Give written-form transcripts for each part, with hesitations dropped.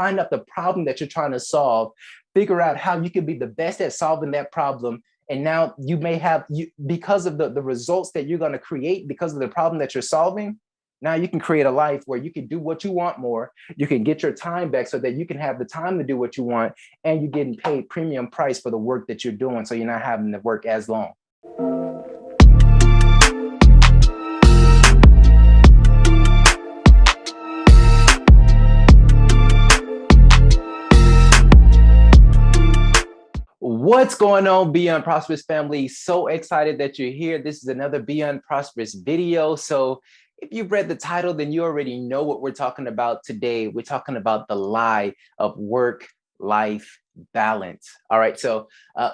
find out the problem that you're trying to solve, figure out how you can be the best at solving that problem. And now you may have, because of the results that you're going to create, because of the problem that you're solving, now you can create a life where you can do what you want more. You can get your time back so that you can have the time to do what you want, and you're getting paid premium price for the work that you're doing. So you're not having to work as long. What's going on, Beyond Prosperous family? So excited that you're here. This is another Beyond Prosperous video. So if you've read the title, then you already know what we're talking about today. We're talking about the lie of work-life balance. All right, so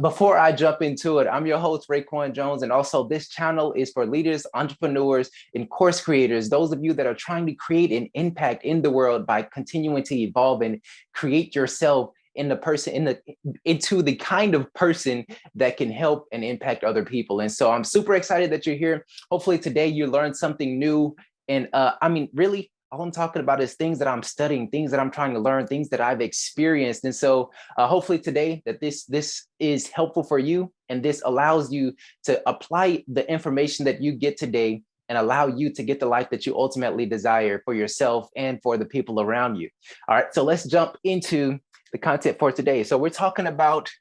before I jump into it, I'm your host, Raequane Jones, and also this channel is for leaders, entrepreneurs, and course creators, those of you that are trying to create an impact in the world by continuing to evolve and create yourself into the kind of person that can help and impact other people. And so I'm super excited that you're here. Hopefully today you learned something new. And I mean, really, all I'm talking about is things that I'm studying, things that I'm trying to learn, things that I've experienced. And so hopefully today that this is helpful for you, and this allows you to apply the information that you get today and allow you to get the life that you ultimately desire for yourself and for the people around you. All right, so let's jump into the content for today. So we're talking about,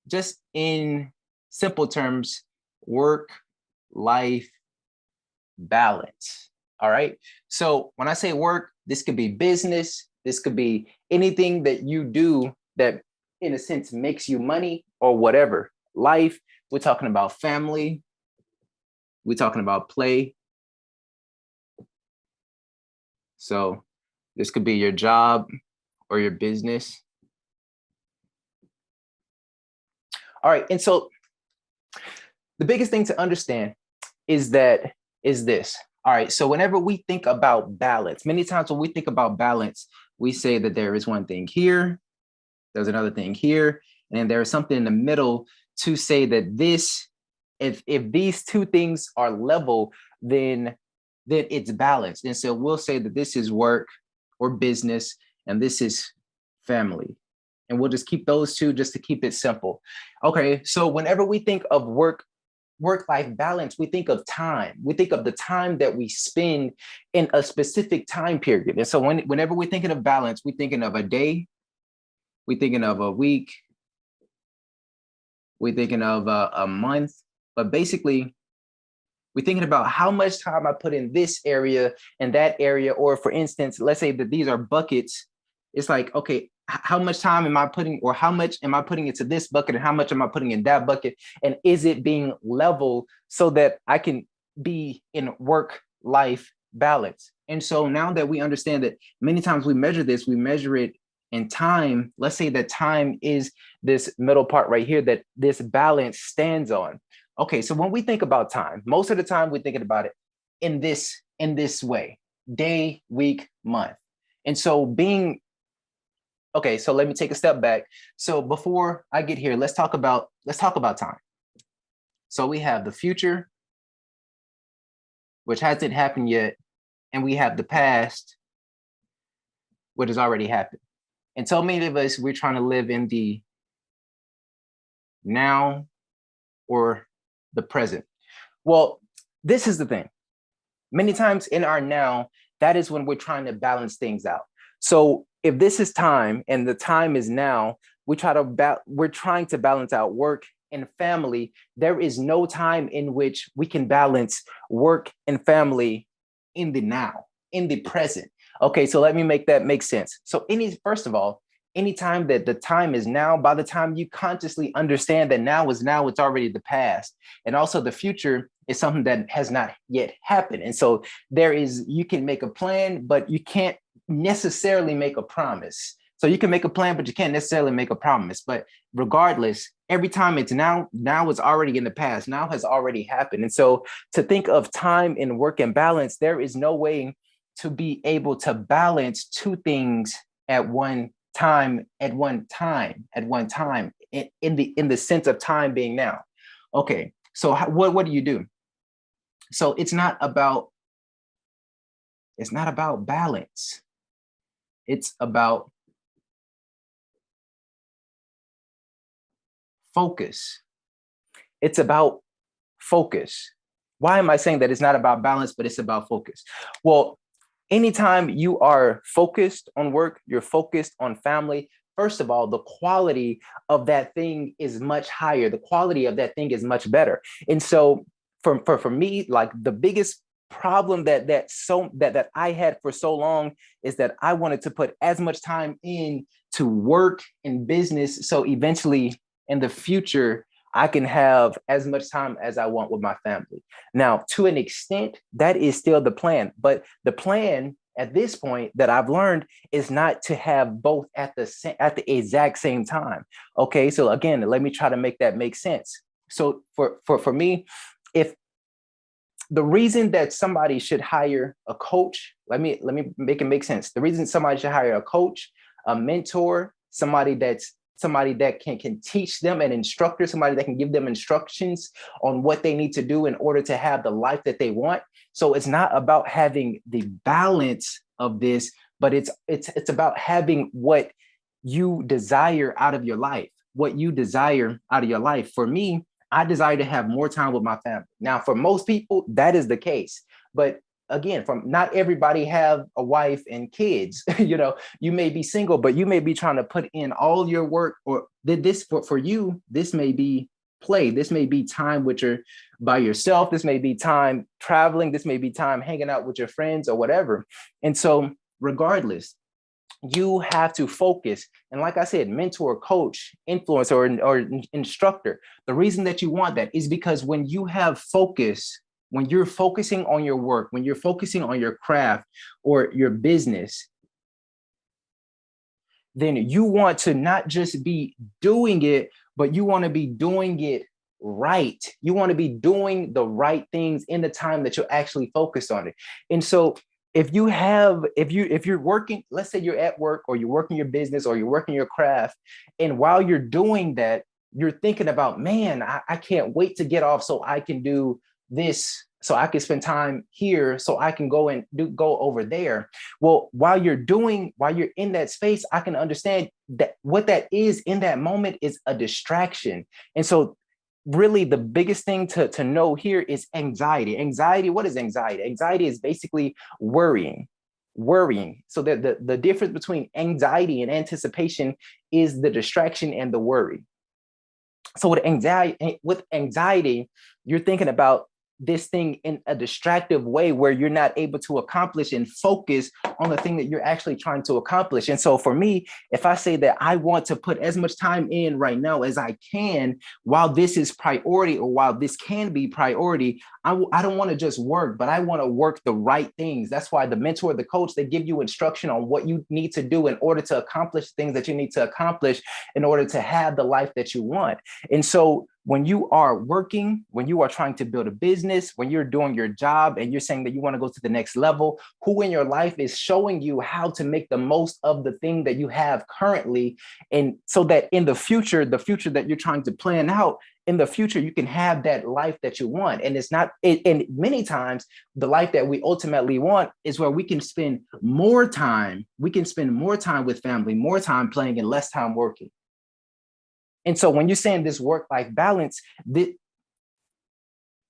just in simple terms, work-life balance. All right. So when I say work, this could be business. This could be anything that you do that, in a sense, makes you money or whatever. Life, we're talking about family. We're talking about play. So this could be your job or your business. All right, and so the biggest thing to understand is this. All right, so whenever we think about balance, many times when we think about balance, we say that there is one thing here, there's another thing here, and then there is something in the middle to say that this, if these two things are level, then it's balanced. And so we'll say that this is work or business, and this is family. And we'll just keep those two just to keep it simple. Okay, so whenever we think of work-life balance, we think of time. We think of the time that we spend in a specific time period. And so whenever we're thinking of balance, we're thinking of a day, we're thinking of a week, we're thinking of a month, but basically, we're thinking about how much time I put in this area and that area. Or for instance, let's say that these are buckets. It's like, okay, how much time am I putting, or how much am I putting into this bucket, and how much am I putting in that bucket? And is it being level so that I can be in work-life balance? And so now that we understand that many times we measure this, we measure it in time. Let's say that time is this middle part right here that this balance stands on. Okay, so when we think about time, most of the time we're thinking about it in this way: day, week, month. And so okay, so let me take a step back. So before I get here, let's talk about time. So we have the future, which hasn't happened yet, and we have the past, which has already happened. And so many of us, we're trying to live in the now or the present. Well, this is the thing. Many times in our now, that is when we're trying to balance things out. So if this is time and the time is now, we're trying to balance out work and family. There is no time in which we can balance work and family in the now, in the present. Okay, so let me make that make sense. So first of all, anytime that the time is now, by the time you consciously understand that now is now, it's already the past. And also the future is something that has not yet happened. And so you can make a plan, but you can't necessarily make a promise. So you can make a plan, but you can't necessarily make a promise. But regardless, every time it's now is already in the past. Now has already happened. And so to think of time in work and balance, there is no way to be able to balance two things at one time, in the sense of time being now. Okay, so what do you do? So it's not about balance. It's about focus. It's about focus. Why am I saying that it's not about balance, but it's about focus? Well, anytime you are focused on work, you're focused on family, first of all, the quality of that thing is much higher. The quality of that thing is much better. And so for me, like the biggest problem that I had for so long is that I wanted to put as much time in to work in business. So eventually in the future, I can have as much time as I want with my family. Now, to an extent, that is still the plan. But the plan at this point that I've learned is not to have both at the exact same time. Okay, so again, let me try to make that make sense. So for me, if the reason that somebody should hire a coach, let me make it make sense. The reason somebody should hire a coach, a mentor, somebody that can teach them, an instructor, somebody that can give them instructions on what they need to do in order to have the life that they want. So it's not about having the balance of this, but it's about having what you desire out of your life, what you desire out of your life. For me, I desire to have more time with my family. Now, for most people, that is the case. But again, from not everybody have a wife and kids. You may be single, but you may be trying to put in all your work, or this for you, this may be play. This may be time with your by yourself. This may be time traveling. This may be time hanging out with your friends or whatever. And so regardless, you have to focus. And like I said, mentor, coach, influencer, or instructor. The reason that you want that is because when you have focus, when you're focusing on your work, when you're focusing on your craft or your business, then you want to not just be doing it, but you want to be doing it right. You want to be doing the right things in the time that you're actually focused on it. And so if you're working, let's say you're at work or you're working your business or you're working your craft, and while you're doing that, you're thinking about, man, I can't wait to get off so I can do this, so I can spend time here, so I can go over there. Well, while you're in that space, I can understand that what that is in that moment is a distraction. And so really the biggest thing to know here is anxiety. What is anxiety? Anxiety is basically worrying. So that the difference between anxiety and anticipation is the distraction and the worry. So with anxiety, you're thinking about this thing in a distractive way where you're not able to accomplish and focus on the thing that you're actually trying to accomplish. And so for me, if I say that I want to put as much time in right now as I can, while this is priority, or while this can be priority, I don't want to just work, but I want to work the right things. That's why the mentor, the coach, they give you instruction on what you need to do in order to accomplish things that you need to accomplish in order to have the life that you want. And so when you are working, when you are trying to build a business, when you're doing your job and you're saying that you want to go to the next level, who in your life is showing you how to make the most of the thing that you have currently? And so that in the future that you're trying to plan out, in the future, you can have that life that you want. And and many times the life that we ultimately want is where we can spend more time. We can spend more time with family, more time playing, and less time working. And so when you're saying this work-life balance,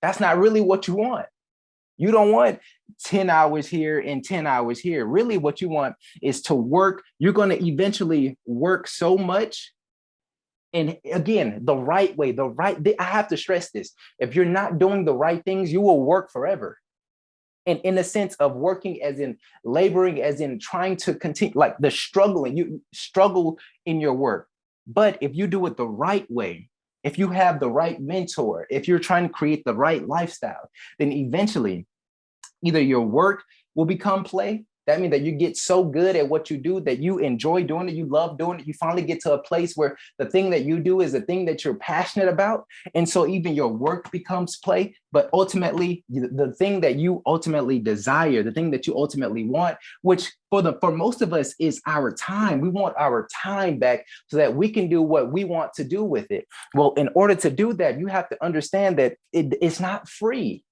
that's not really what you want. You don't want 10 hours here and 10 hours here. Really what you want is to work. You're going to eventually work so much. And again, the right way, I have to stress this. If you're not doing the right things, you will work forever. And in the sense of working as in laboring, as in trying to continue, like the struggling, you struggle in your work. But if you do it the right way, if you have the right mentor, if you're trying to create the right lifestyle, then eventually either your work will become play. That means that you get so good at what you do that you enjoy doing it, you love doing it. You finally get to a place where the thing that you do is the thing that you're passionate about. And so even your work becomes play, but ultimately the thing that you ultimately desire, the thing that you ultimately want, which for most of us is our time. We want our time back so that we can do what we want to do with it. Well, in order to do that, you have to understand that it's not free.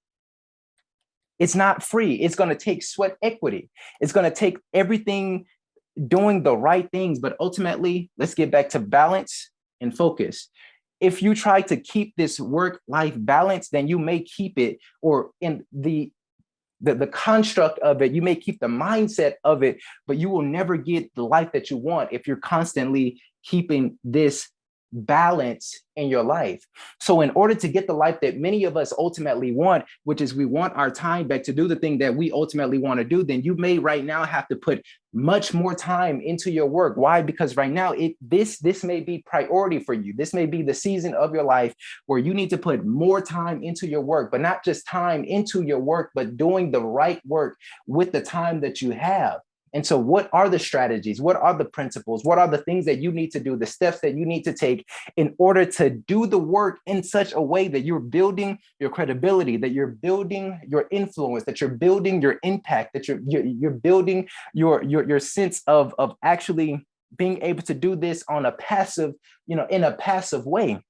It's not free. It's going to take sweat equity. It's going to take everything doing the right things, but ultimately, let's get back to balance and focus. If you try to keep this work-life balance, then you may keep it, or in the construct of it, you may keep the mindset of it, but you will never get the life that you want if you're constantly keeping this balance in your life. So in order to get the life that many of us ultimately want, which is we want our time back to do the thing that we ultimately want to do, then you may right now have to put much more time into your work. Why? Because right now this may be priority for you. This may be the season of your life where you need to put more time into your work, but not just time into your work, but doing the right work with the time that you have. And so what are the strategies? What are the principles? What are the things that you need to do, the steps that you need to take in order to do the work in such a way that you're building your credibility, that you're building your influence, that you're building your impact, that you're building your sense of actually being able to do this on a passive, in a passive way.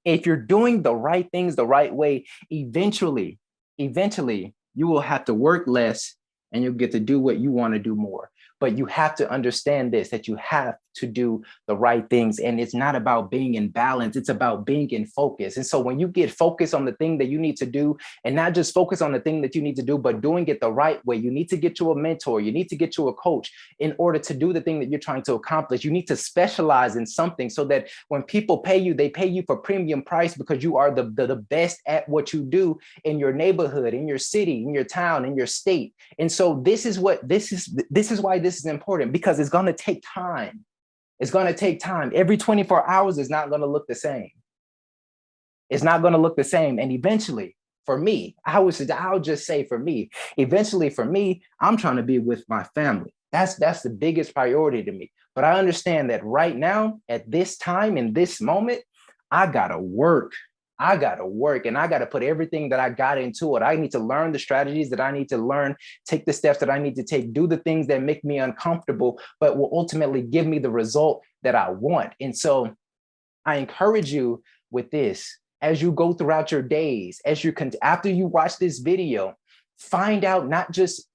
If you're doing the right things the right way, eventually, you will have to work less and you'll get to do what you want to do more. But you have to understand this, that you have to do the right things. And it's not about being in balance. It's about being in focus. And so when you get focused on the thing that you need to do, and not just focus on the thing that you need to do, but doing it the right way, you need to get you a mentor. You need to get you a coach in order to do the thing that you're trying to accomplish. You need to specialize in something so that when people pay you, they pay you for premium price because you are the best at what you do in your neighborhood, in your city, in your town, in your state. And so this is why this is important, because it's going to take time. It's going to take time. Every 24 hours is not going to look the same. It's not going to look the same. And eventually, for me, I'll just say for me, eventually for me, I'm trying to be with my family. That's the biggest priority to me. But I understand that right now, at this time, in this moment, I got to work. I got to work and I got to put everything that I got into it. I need to learn the strategies that I need to learn, take the steps that I need to take, do the things that make me uncomfortable, but will ultimately give me the result that I want. And so I encourage you with this, as you go throughout your days, after you watch this video, find out, don't just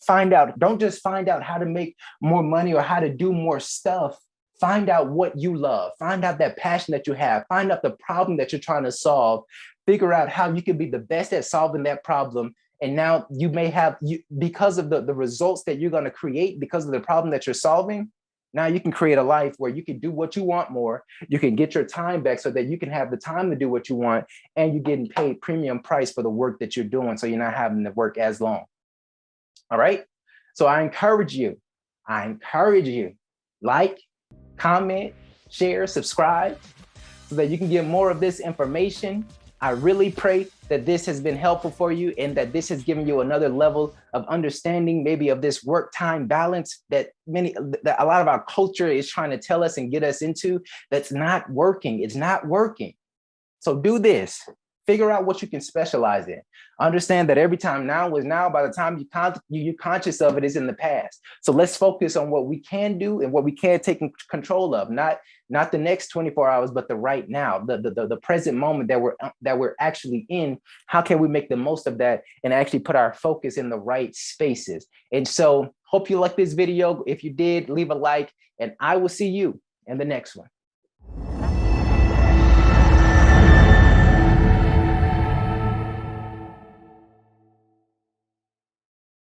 find out how to make more money or how to do more stuff. Find out what you love. Find out that passion that you have. Find out the problem that you're trying to solve. Figure out how you can be the best at solving that problem. And now you may have, because of the results that you're going to create, because of the problem that you're solving, now you can create a life where you can do what you want more. You can get your time back so that you can have the time to do what you want. And you're getting paid premium price for the work that you're doing. So you're not having to work as long. All right. So I encourage you, like, comment, share, subscribe so that you can get more of this information. I really pray that this has been helpful for you and that this has given you another level of understanding, maybe of this work-time balance that a lot of our culture is trying to tell us and get us into. That's not working. It's not working. So do this. Figure out what you can specialize in. Understand that every time now is now. By the time you're conscious of it is in the past. So let's focus on what we can do and what we can take control of. Not the next 24 hours, but the right now, the present moment that we're actually in. How can we make the most of that and actually put our focus in the right spaces? And so hope you like this video. If you did, leave a like, and I will see you in the next one.